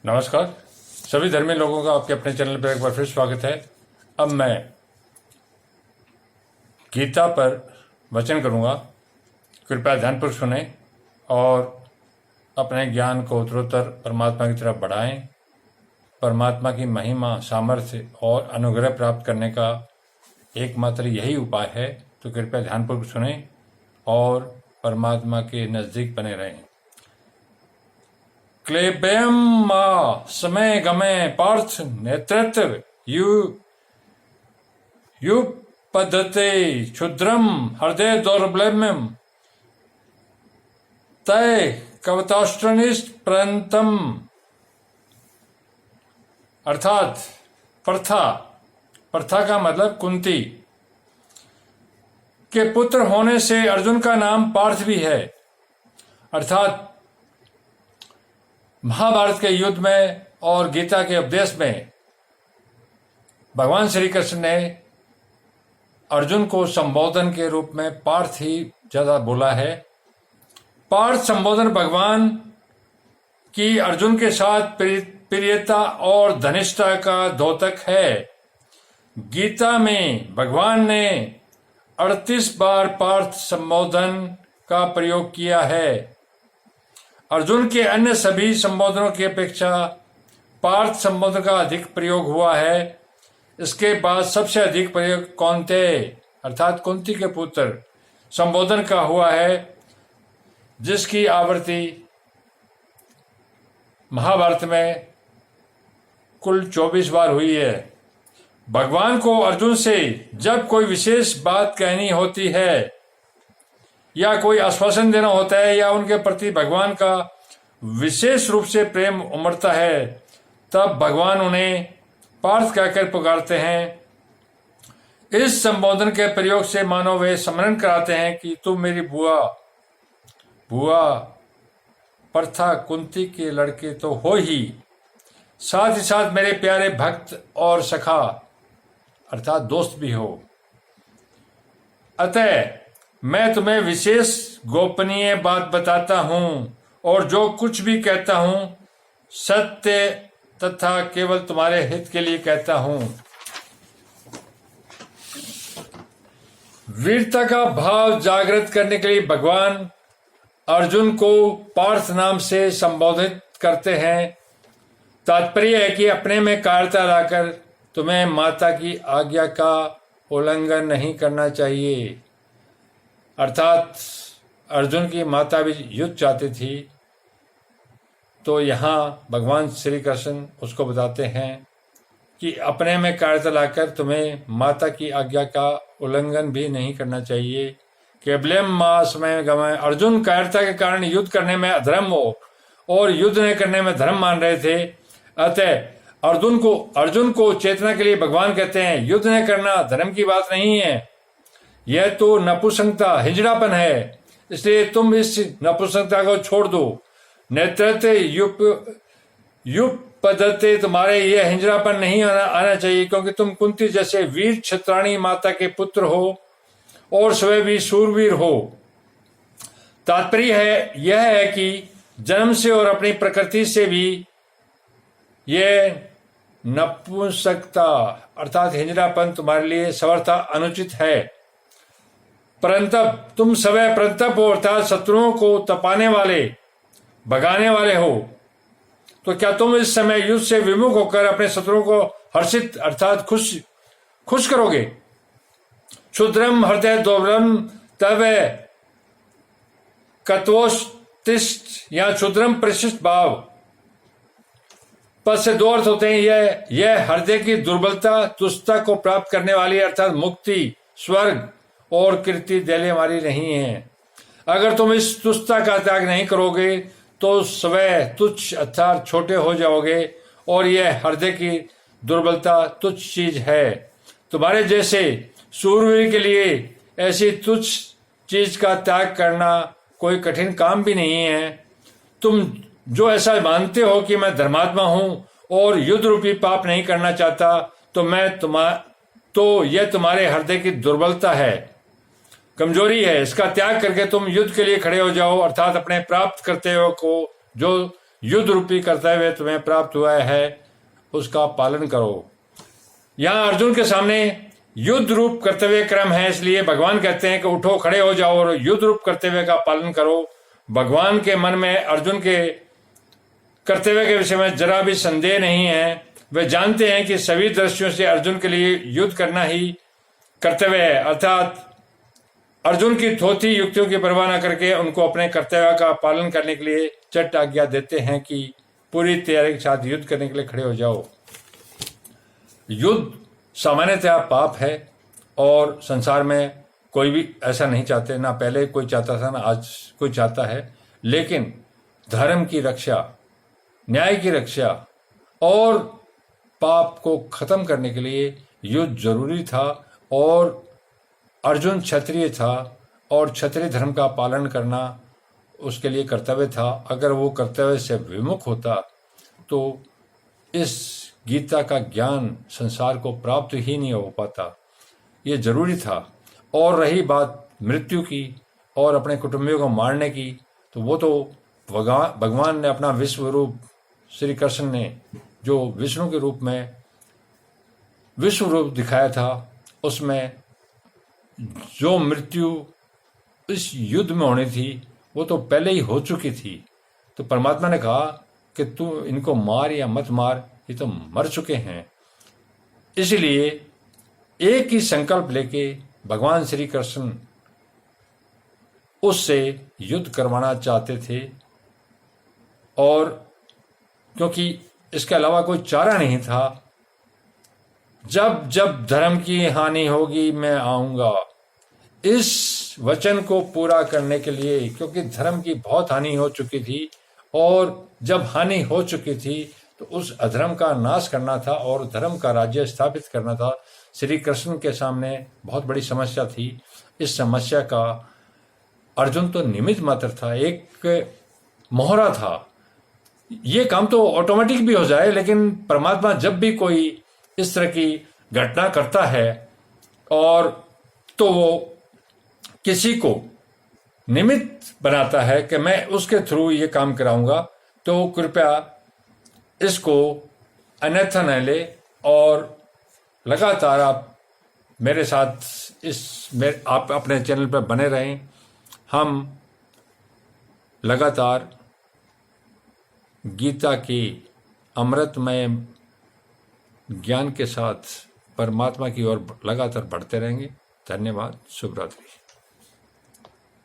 नमस्कार सभी धर्मी लोगों का आपके अपने चैनल पर एक बार फिर स्वागत है। अब मैं गीता पर वचन करूंगा, कृपया ध्यानपूर्वक सुने और अपने ज्ञान को उत्तरोत्तर परमात्मा की तरफ बढ़ाएं। परमात्मा की महिमा, सामर्थ्य और अनुग्रह प्राप्त करने का एकमात्र यही उपाय है, तो कृपया ध्यानपूर्वक सुने और परमात्मा के नज़दीक बने रहें। क्लेबयम मा समय गमे पार्थ नेतृत्व यु पद्धते क्षुद्रम हृदय दौर्बल्यम तय कवताष्ट्रनिष्ठ प्रंतम। अर्थात प्रथा का मतलब कुंती के पुत्र होने से अर्जुन का नाम पार्थ भी है। अर्थात महाभारत के युद्ध में और गीता के उपदेश में भगवान श्री कृष्ण ने अर्जुन को संबोधन के रूप में पार्थ ही ज्यादा बोला है। पार्थ संबोधन भगवान की अर्जुन के साथ प्रियता और घनिष्ठता का द्योतक है। गीता में भगवान ने 38 बार पार्थ संबोधन का प्रयोग किया है। अर्जुन के अन्य सभी संबोधनों की अपेक्षा पार्थ संबोधन का अधिक प्रयोग हुआ है। इसके बाद सबसे अधिक प्रयोग कौन्तेय अर्थात कुंती के पुत्र संबोधन का हुआ है, जिसकी आवृत्ति महाभारत में कुल 24 बार हुई है। भगवान को अर्जुन से जब कोई विशेष बात कहनी होती है या कोई आश्वासन देना होता है या उनके प्रति भगवान का विशेष रूप से प्रेम उमड़ता है, तब भगवान उन्हें पार्थ कहकर पुकारते हैं। इस संबोधन के प्रयोग से मानो वे स्मरण कराते हैं कि तुम मेरी बुआ प्रथा कुंती के लड़के तो हो ही साथ मेरे प्यारे भक्त और सखा अर्थात दोस्त भी हो। अतः मैं तुम्हें विशेष गोपनीय बात बताता हूं और जो कुछ भी कहता हूं सत्य तथा केवल तुम्हारे हित के लिए कहता हूं। वीरता का भाव जागृत करने के लिए भगवान अर्जुन को पार्थ नाम से संबोधित करते हैं। तात्पर्य है कि अपने में कायरता लाकर तुम्हें माता की आज्ञा का उल्लंघन नहीं करना चाहिए। अर्थात अर्जुन की माता भी युद्ध चाहती थी, तो यहाँ भगवान श्री कृष्ण उसको बताते हैं कि अपने में कायरता लाकर तुम्हें माता की आज्ञा का उल्लंघन भी नहीं करना चाहिए। केवलम मास में गवाएं अर्जुन कायरता के कारण युद्ध करने में अधर्म हो और युद्ध न करने में धर्म मान रहे थे। अतः अर्जुन को चेतना के लिए भगवान कहते हैं युद्ध न करना धर्म की बात नहीं है, यह तो नपुंसकता हिजड़ापन है, इसलिए तुम इस नपुंसकता को छोड़ दो। नेतृत्व युप पद्धति तुम्हारे यह हिजड़ापन नहीं आना चाहिए, क्योंकि तुम कुंती जैसे वीर क्षत्राणी माता के पुत्र हो और स्वयं भी शूरवीर हो। तात्पर्य यह है कि जन्म से और अपनी प्रकृति से भी यह नपुंसकता अर्थात हिजड़ापन तुम्हारे लिए सर्वथा अनुचित है। परंतु तुम सवै प्रताप हो अर्थात शत्रुओं को तपाने वाले भगाने वाले हो, तो क्या तुम इस समय युद्ध से विमुख होकर अपने शत्रुओं को हर्षित अर्थात खुश करोगे? क्षुद्रम हृदय दौर्बल्यम तव कत्वोत्तिष्ठ या क्षुद्रम परिशिष्ट भाव पद से दो अर्थ होते हैं। यह हृदय की दुर्बलता तुष्टता को प्राप्त करने वाली अर्थात मुक्ति, स्वर्ग और कीर्ति देने वाली नहीं है। अगर तुम इस तुच्छता का त्याग नहीं करोगे तो स्वयं तुच्छ अर्थात छोटे हो जाओगे, और यह हृदय की दुर्बलता तुच्छ चीज है। तुम्हारे जैसे शूरवीर के लिए ऐसी तुच्छ चीज का त्याग करना कोई कठिन काम भी नहीं है। तुम जो ऐसा मानते हो कि मैं धर्मात्मा हूं और युद्ध रूपी पाप नहीं करना चाहता, तो यह तुम्हारे हृदय की दुर्बलता है, कमजोरी है। इसका त्याग करके तुम युद्ध के लिए खड़े हो जाओ, अर्थात अपने प्राप्त करते हो को जो युद्ध रूपी कर्तव्य तुम्हें प्राप्त हुआ है उसका पालन करो। यहां अर्जुन के सामने युद्ध रूप कर्तव्य क्रम है, इसलिए भगवान कहते हैं कि उठो, खड़े हो जाओ और युद्ध रूप कर्तव्य का पालन करो। भगवान के मन में अर्जुन के कर्तव्य के विषय में जरा भी संदेह नहीं है। वे जानते हैं कि सभी दृष्टियों से अर्जुन के लिए युद्ध करना ही कर्तव्य है, अर्थात अर्जुन की थोथी युक्तियों की परवाह न करके उनको अपने कर्तव्य का पालन करने के लिए चट आज्ञा देते हैं कि पूरी तैयारी के साथ युद्ध करने के लिए खड़े हो जाओ। युद्ध सामान्यतः पाप है और संसार में कोई भी ऐसा नहीं चाहते, ना पहले कोई चाहता था ना आज कोई चाहता है। लेकिन धर्म की रक्षा, न्याय की रक्षा और पाप को खत्म करने के लिए युद्ध जरूरी था और अर्जुन क्षत्रिय था और क्षत्रिय धर्म का पालन करना उसके लिए कर्तव्य था। अगर वो कर्तव्य से विमुख होता तो इस गीता का ज्ञान संसार को प्राप्त ही नहीं हो पाता। ये जरूरी था। और रही बात मृत्यु की और अपने कुटुंबियों को मारने की, तो वो तो भगवान ने अपना विश्व रूप, श्री कृष्ण ने जो विष्णु के रूप में विश्व रूप दिखाया था, उसमें जो मृत्यु इस युद्ध में होनी थी वो तो पहले ही हो चुकी थी। तो परमात्मा ने कहा कि तू इनको मार या मत मार, ये तो मर चुके हैं। इसलिए एक ही संकल्प लेके भगवान श्री कृष्ण उससे युद्ध करवाना चाहते थे और क्योंकि इसके अलावा कोई चारा नहीं था। जब जब धर्म की हानि होगी मैं आऊंगा, इस वचन को पूरा करने के लिए, क्योंकि धर्म की बहुत हानि हो चुकी थी और जब हानि हो चुकी थी तो उस अधर्म का नाश करना था और धर्म का राज्य स्थापित करना था। श्री कृष्ण के सामने बहुत बड़ी समस्या थी। इस समस्या का अर्जुन तो निमित्त मात्र था, एक मोहरा था। ये काम तो ऑटोमेटिक भी हो जाए, लेकिन परमात्मा जब भी कोई इस तरह की घटना करता है और तो वो किसी को निमित्त बनाता है कि मैं उसके थ्रू ये काम कराऊंगा, तो कृपया इसको अन्यथा न ले और लगातार आप मेरे साथ आप अपने चैनल पर बने रहें। हम लगातार गीता की अमृतमय ज्ञान के साथ परमात्मा की ओर लगातार बढ़ते रहेंगे। धन्यवाद। शुभ रात्रि।